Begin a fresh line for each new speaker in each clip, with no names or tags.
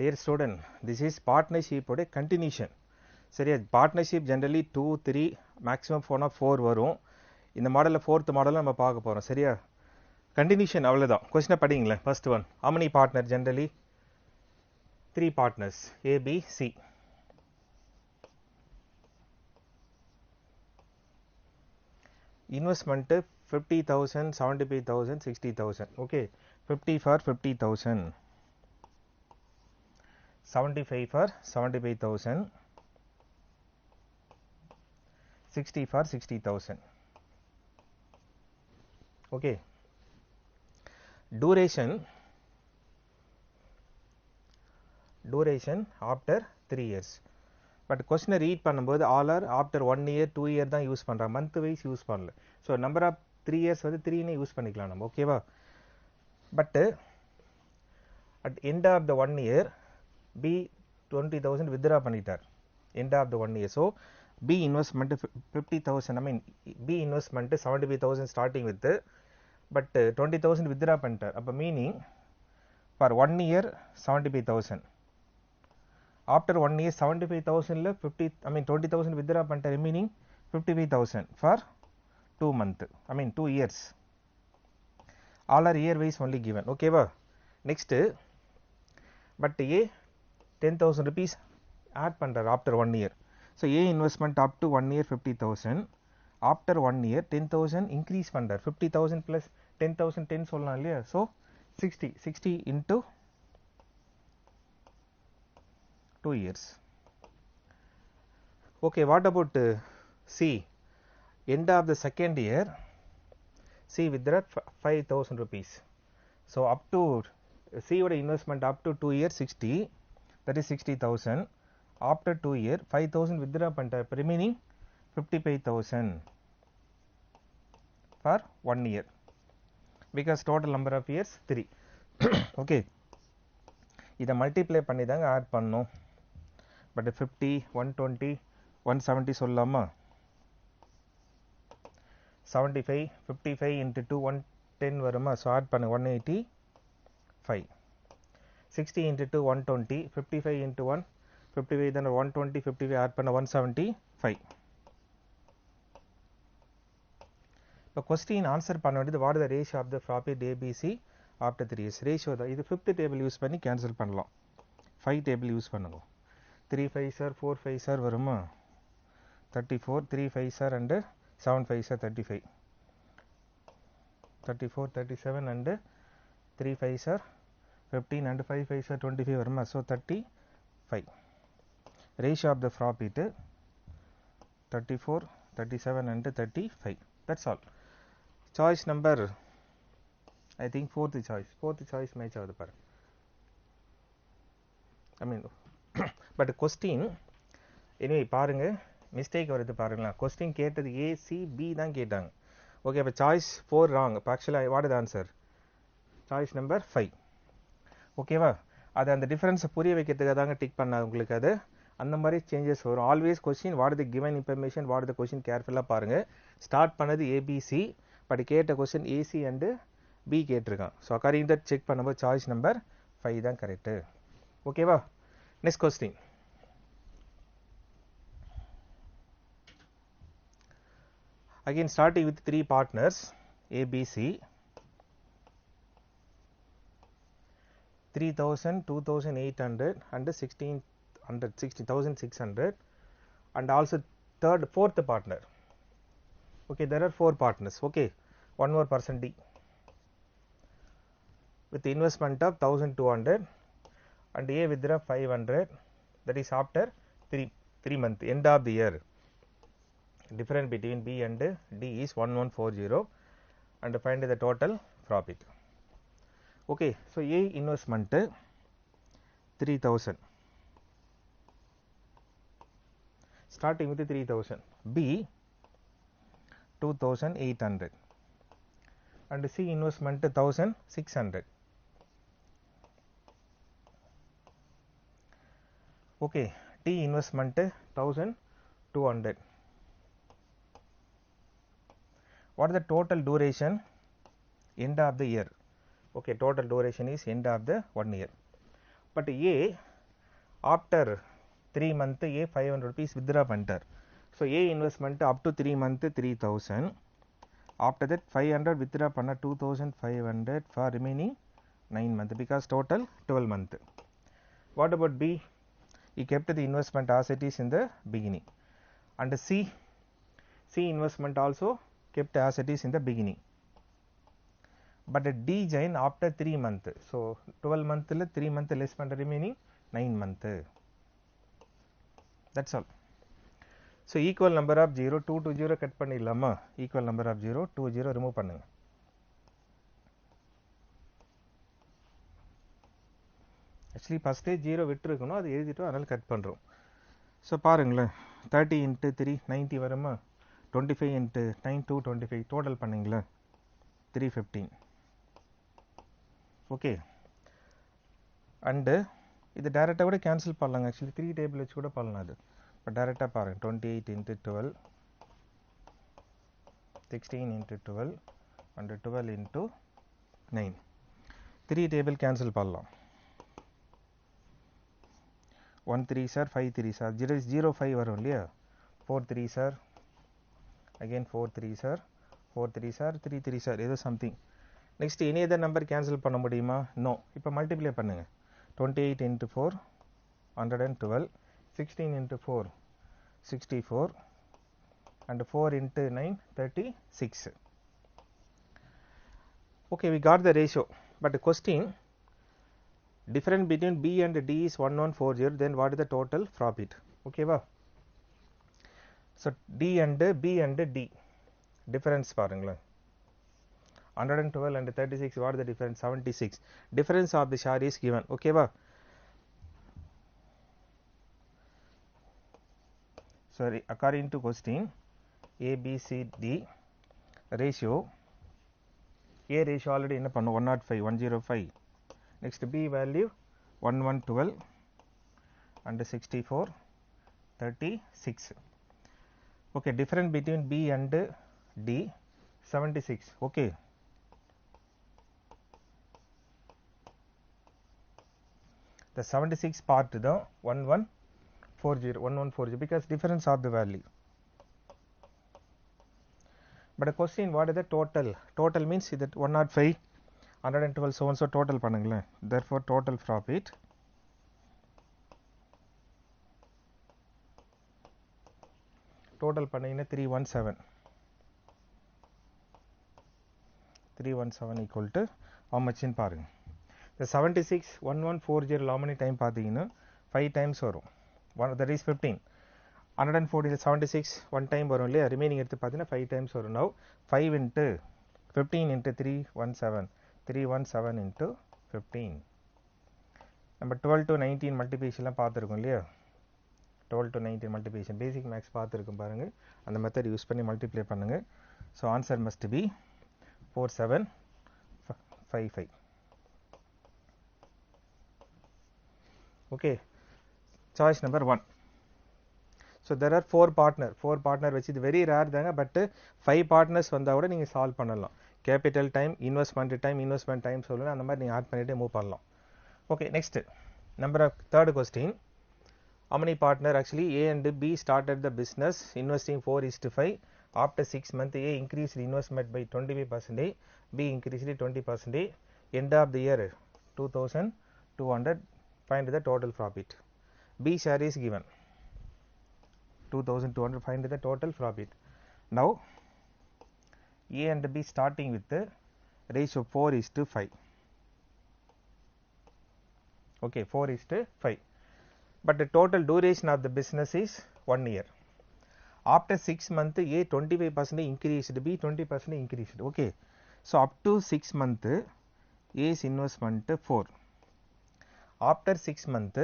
Dear student, this is partnership ஓட continuation. சரியா, partnership generally 2, 3, maximum 4 வரும். இந்த மாடல்ல 4th மாடல்ல நம்ம பார்க்க போறோம். சரியா, continuation அவ்வளவுதான். கொஸ்டினை படிங்களேன். First one, how many partner generally? 3 partners, A, B, C. Investment 50,000, 75,000, 60,000. Okay, 50 for 50,000. 75 for 75,000, 60 for 60,000. Okay, duration after 3 years. But question read பண்ணும்போது all are after 1 year 2 year தான் யூஸ் பண்றாங்க, month wise யூஸ் பண்ணல. So number of 3 years வந்து 3 use பண்ணிக்கலாம் நம்ம. ஓகேவா? But at end of the 1 year B 20,000 withdraw பண்ணிட்டார் end of the 1 year. So B investment 50,000, I mean B investment 75,000 starting with, but 20,000 withdraw பண்ணிட்டார். அப்ப meaning for 1 year 75,000, after 1 year 75,000 ல 20,000 withdraw பண்ணிட்டார், meaning 55,000 for 2 month, I mean 2 years. All are year wise only given. ஓகேவா? Next, but A 10,000 rupees add பண்றார் after 1 year. So A investment up to 1 year 50,000, after 1 year 10,000 increase பண்றார். 50,000 plus 10,000 10 சொல்லலாம் இல்லையா? So 60 into 2 years. Okay, what about C? End of the second year C withdraw 5,000 rupees. So up to C oda investment up to 2 years 60, that is 60,000. After 2 year 5,000 withdraw பண்ணிட்டார், remaining 55,000 for 1 year, because total number of years 3. Okay, இதை multiply பண்ணி தாங்க add பண்ணணும். But 50, 120, 170 சொல்லலாமா? 75, 55 into 2 110 வருமா? So add பண்ணு 185. 60 into 2 120, 55 into 1 55, then 120, 55 add பண்ண 175. இப்போ கொஸ்டின் ஆன்சர் பண்ண வேண்டியது what the ratio of the profit ABC after 3 years. Ratio தான் இது. 5th டேபிள் யூஸ் பண்ணி கேன்சல் பண்ணலாம். 5 டேபிள் யூஸ் பண்ணுங்க. 3 5 சார் 4 5 சார் வருமா? 34, 3 5 sir and 7 5 sir 35, 34 37 and 3 5 sir 15 and 5 5 sir 25 வருமா? So 35. Ratio of the profit 34, 37 and 35. That's all. Choice number, I think fourth choice match ஆகுது பாரு. I mean but question anyway பாருங்க, mistake வருது பாருங்களா. Question கேட்டது A C B தான் கேட்டாங்க. Okay, அப்போ சாய்ஸ் 4 ராங். இப்போ ஆக்சுவலாக what is answer? Choice number 5. ஓகேவா? அது அந்த டிஃபரன்ஸை புரிய வைக்கிறதுக்காக தாங்க டிக் பண்ணாது உங்களுக்கு. அது அந்த மாதிரி சேஞ்சஸ் வரும். Always question what is the given information, what is the question கேர்ஃபுல்லாக பாருங்க. ஸ்டார்ட் பண்ணது ஏபிசி, பட் கேட்ட கொஸ்டின் ஏசி அண்டு பி கேட்டிருக்கான். ஸோ அக்கார்டிங் தட் செக் பண்ணும்போது சாய்ஸ் நம்பர் 5 தான் கரெக்டு. ஓகேவா? Next question. Again starting with 3 partners A, B, C. 3,000, 2,800 and 1,600, 60,600, and also fourth partner. Okay, there are 4 partners. Okay, one more person D with investment of 1,200 and A withdraw 500, that is after 3 months, end of the year. Difference between B and D is 1140, and find the total profit. Okay, so A investment 3,000, starting with 3,000. B 2,800 and C investment 1,600. Okay, D investment 1,200. What is the total duration? End of the year. Okay, total duration is end of the 1 year. But A after 3 months A 500 rupees withdraw பண்ணிட்டார். So A investment up to 3 months 3000. After that 500 withdraw பண்ண 2500 for remaining 9 months because total 12 months. What about B? He kept the investment as it is in the beginning. And C investment also kept as it is in the beginning. But D join after 3 months. So 12 months 3 months less பண்ண remaining 9 months. That's all. So equal number of 0 2 to 0 cut பண்ணிடலாமா? Equal number of 0 2 0 remove பண்ணுங்க. Actually first 0 விட்டுருக்கணும், அது எழுதிட்டோம், அதனால cut பண்ணுறோம். So பாருங்களேன், 30 into 3 90 வருமா? 25 into 9 225 total பண்ணிங்களேன் 315. Okay, and இது டைரெக்டாக கூட கேன்சல் பண்ணலாங்க. ஆக்சுவலி 3 டேபிள் வச்சு கூட பண்ணலாம் அது. இப்போ டைரெக்டாக பாருங்கள், 28 into 12 16 into 12 and 12 into 9. 3 table cancel பண்ணலாம். 1 3 சார் 5 3 சார் 0 5 வரும் இல்லையா? 4 3 sir again 4 3 sir 4 3 sir 3 3 sir ஏதோ something. Next any other number cancel பண்ண முடியுமா? நோ. இப்போ மல்டிப்ளை பண்ணுங்கள். 28 into 4 112, 16 into 4 64 and 4 into 9 36. Okay, we got the ratio, but the question difference between B and D is 1140. Then what is the total profit? Okay va? So D and B and D difference பாருங்களேன், 112 and 36. what is the difference? 76. Difference of the share is given. Okay va? Sorry, according to question A B C D ratio, A ratio already என்ன பண்ணும்? 105 105. Next B value 1112 and 64 36. Okay, difference between B and D 76. Okay, the 76 part the 1140 because difference of the value. But the question, what is the total? Total means that 105 112 so and so total பண்ணுங்களேன். Therefore total profit total பண்ணீங்கன்னா 317 equal to how much in பாருங்க. The 76 1140 how many time பார்த்தீங்கன்னா 5 times வரும். That is 15. 140 76 1 time வரும் இல்லையா? Remaining எடுத்து பார்த்தீங்கன்னா 5 times வரும். Now 5 into 15 into 317 317 into 15. நம்ம 12 to 19 மல்டிபிகேஷன்லாம் பார்த்துருக்கோம் இல்லையா? 12 to 19 மல்டிபிகேஷன் பேசிக் மேக்ஸ் பார்த்துருக்கோம் பாருங்கள். அந்த மெத்தட் யூஸ் பண்ணி மல்டிப்ளை பண்ணுங்கள். So answer must be 4755. Okay, choice number 1. So there are 4 partner வச்சு இது வெரி ரேர் தாங்க. பட்டு 5 பார்ட்னர்ஸ் வந்தால் கூட நீங்கள் சால்வ் பண்ணலாம். கேபிட்டல் டைம் இன்வெஸ்ட்மெண்ட் டைம் சொல்லணும், அந்த மாதிரி நீங்கள் ஆட் பண்ணிவிட்டு மூவ் பண்ணலாம். Okay, next number of third question. How many partner? Actually A and B started the business investing 4:5. After 6 months A increased investment by 25%, B increased 20%. End of the year 2200. Find the total profit. B share is given 2200. Find the total profit. Now A and B starting with the ratio 4:5. Okay, 4:5. But the total duration of the business is 1 year. After 6 months A 25% increased, B 20% increased. Okay, so up to 6 months A's investment 4. After 6 months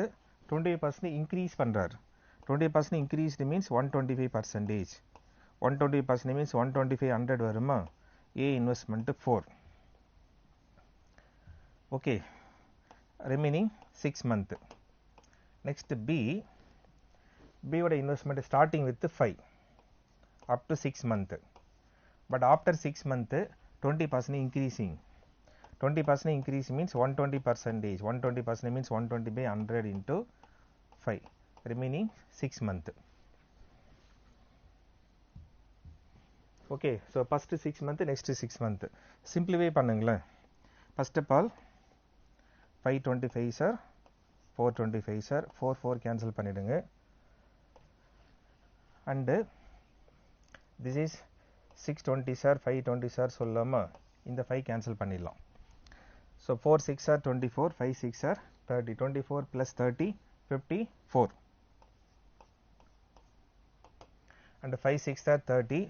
20% increase பண்றார். 20% increased means 125%. 120% means 125 100 வருமா? A investment 4. Okay, remaining 6 months. Next B ஓட investment starting with 5 up to 6 months. But after 6 months 20% increasing. 20% increase means 120%. 120% means 120 by 100 into 5. Remaining 6 months. Okay, so first 6 months, next 6 months. Simplify பண்ணுங்களே. First of all, 525 sir, 425 sir, 4 cancel பண்ணிடுங்க. And this is 620 sir, 520 sir சொல்லாமா இந்த 5 cancel பண்ணிடலாம். So 4 6 are 24, 5 6 are 30, 24 plus 30, 54. And 5 6 are 30,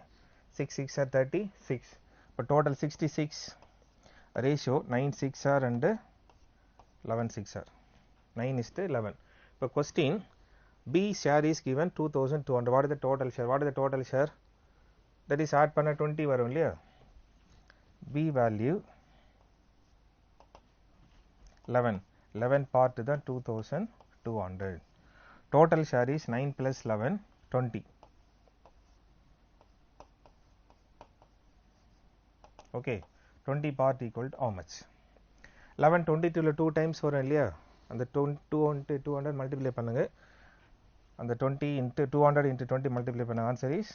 6 6 are 36. But total 66. Ratio 9 6 are and 11 6 are. 9 is to 11. So question B share is given 2200. What is the total share? What is the total share? That is add panna 20 varum illaya. B value 11 part the 2200. Total share is 9 plus 11 20. Okay, 20 part equal to how much? 11 22 2 times வரும் இல்லையா, அந்த 200 multiply பண்ணுங்க, அந்த 20 into 200 into 20 multiply பண்ண answer is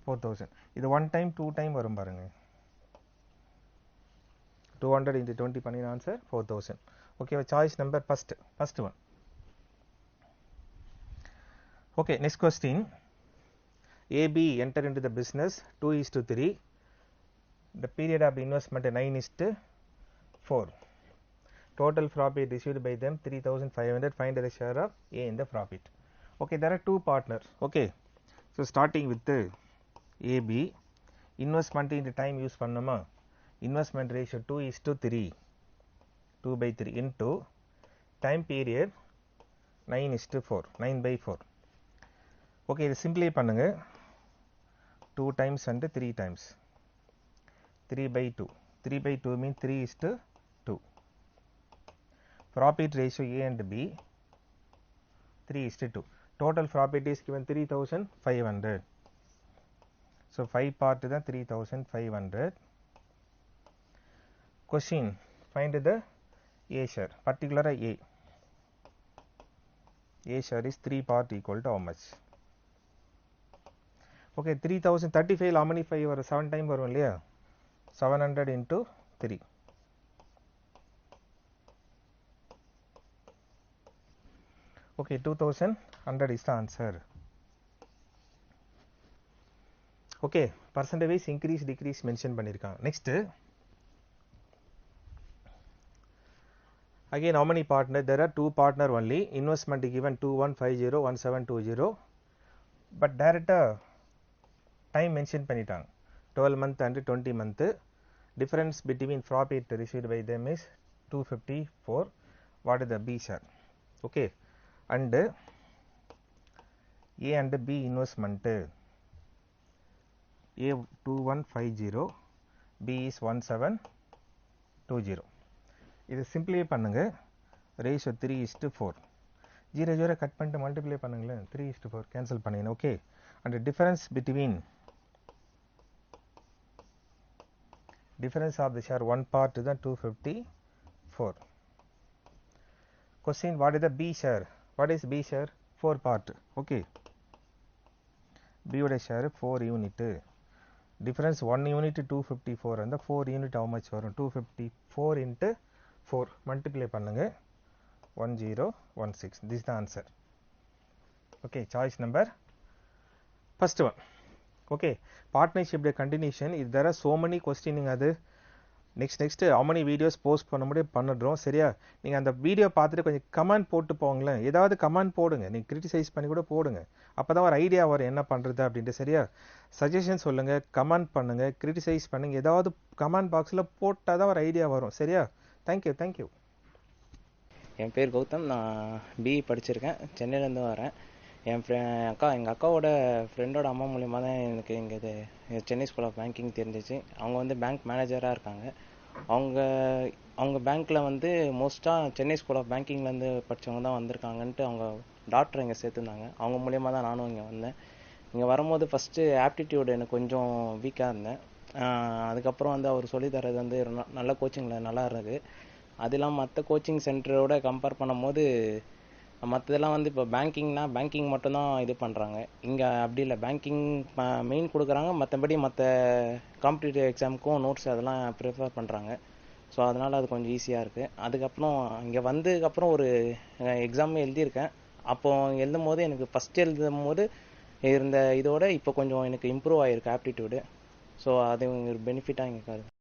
4000. இது 1 time 2 time வரும் பாருங்க. 200 into 20 பண்ணின answer 4000. Okay, choice number first one. Okay, next question. AB enter into the business 2:3. The period of investment 9:4. Total profit received by them 3500. Find the share of A in the profit. Okay, there are two partners. Okay, so starting with the AB, investment into time use பண்ணோமா, investment ratio 2:3, 2/3 into time period 9:4, 9/4. Okay, இது simplify பண்ணுங்க, 2 times and 3 times, 3/2. 3/2 means 3:2. Profit ratio A and B 3:2. Total profit is given 3500. So 5 part is 3500. Question, find the A share, particular A. A share is 3 part equal to how much? Okay, 3035 how many 5 வரும்? 7 time வரும் இல்லையா, 700 into 3. Okay, 2100 is the answer. Okay, percentage wise increase decrease mention பண்ணிருக்காங்க. Next, again how many partner? There are 2 partner only. Investment given 2150 1720, but direct time mention பண்ணிட்டாங்க, 12 month and 20 month. Difference between profit received by them is 254. What is the B share? Okay, and A and B investment, A 2150, B is 1720. இது simplify பண்ணுங்க, ratio 3:4. 0 cut பண்ணிட்டு multiply பண்ணுங்களேன், 3:4 cancel பண்ணிங்க. Okay, and the difference between difference of the share, one part is 254. Question, what is the B share? What is B share? 4 part. Okay, B would share 4 unit. Difference 1 unit 254 and the 4 unit how much வரும்? 254 into 4 multiply பண்ணுங்க, 1016. This is the answer. Okay, choice number first one. Okay, partnership continuation. If there are so many questioning அது next how many videos post பண்ண முடியும் பண்ணுறோம், சரியா? நீங்கள் அந்த video பார்த்துட்டு கொஞ்சம் கமெண்ட் போட்டு போங்களேன், ஏதாவது கமெண்ட் போடுங்க, நீங்கள் கிரிட்டிசைஸ் பண்ணி கூட போடுங்க, அப்போ தான் ஒரு ஐடியா வரும் என்ன பண்ணுறது அப்படின்ட்டு, சரியா? சஜஷன் சொல்லுங்கள், கமெண்ட் பண்ணுங்கள், கிரிட்டிசைஸ் பண்ணுங்கள், ஏதாவது கமெண்ட் பாக்ஸில் போட்டால் தான் ஒரு ஐடியா வரும், சரியா? தேங்க்யூ.
என் பேர் கௌதம், நான் பிஇ படிச்சிருக்கேன், சென்னையிலேருந்து வரேன். எங்கள் அக்காவோட ஃப்ரெண்டோட அம்மா மூலியமாக தான் எனக்கு இங்கே இது சென்னை ஸ்கூல் ஆஃப் பேங்கிங் தெரிஞ்சிச்சு. அவங்க வந்து பேங்க் மேனேஜராக இருக்காங்க. அவங்க பேங்க்கில் வந்து மோஸ்ட்டாக சென்னை ஸ்கூல் ஆஃப் பேங்கிங்லேருந்து படித்தவங்க தான் வந்திருக்காங்கன்ட்டு அவங்க டாக்டர் இங்கே சேர்த்துருந்தாங்க. அவங்க மூலியமாக தான் நானும் இங்கே வந்தேன். இங்கே வரும்போது ஃபஸ்ட்டு ஆப்டிடியூட் எனக்கு கொஞ்சம் வீக்காக இருந்தேன். அதுக்கப்புறம் வந்து அவர் சொல்லித்தரது வந்து நல்ல கோச்சிங்கில் நல்லா இருக்குது. அது இல்லாமல் மற்ற கோச்சிங் சென்டரோட கம்பேர் பண்ணும்போது மற்றதெல்லாம் வந்து இப்போ பேங்கிங்னா பேங்கிங் மட்டும்தான் இது பண்ணுறாங்க. இங்கே அப்படி இல்லை, பேங்கிங் மெயின் கொடுக்குறாங்க, மற்றபடி மற்ற காம்படிட்டிவ் எக்ஸாமுக்கும் நோட்ஸ் அதெல்லாம் ப்ரிஃபர் பண்ணுறாங்க. ஸோ அதனால் அது கொஞ்சம் ஈஸியாக இருக்குது. அதுக்கப்புறம் இங்கே வந்ததுக்கப்புறம் ஒரு எக்ஸாம் எழுதியிருக்கேன். அப்போ எழுதும் போது எனக்கு ஃபஸ்ட் எழுதும் போது இருந்த இதோட இப்போ கொஞ்சம் எனக்கு இம்ப்ரூவ் ஆகிருக்கு ஆப்டிடியூடு. ஸோ அது ஒரு பெனிஃபிட்டாக எங்களுக்கு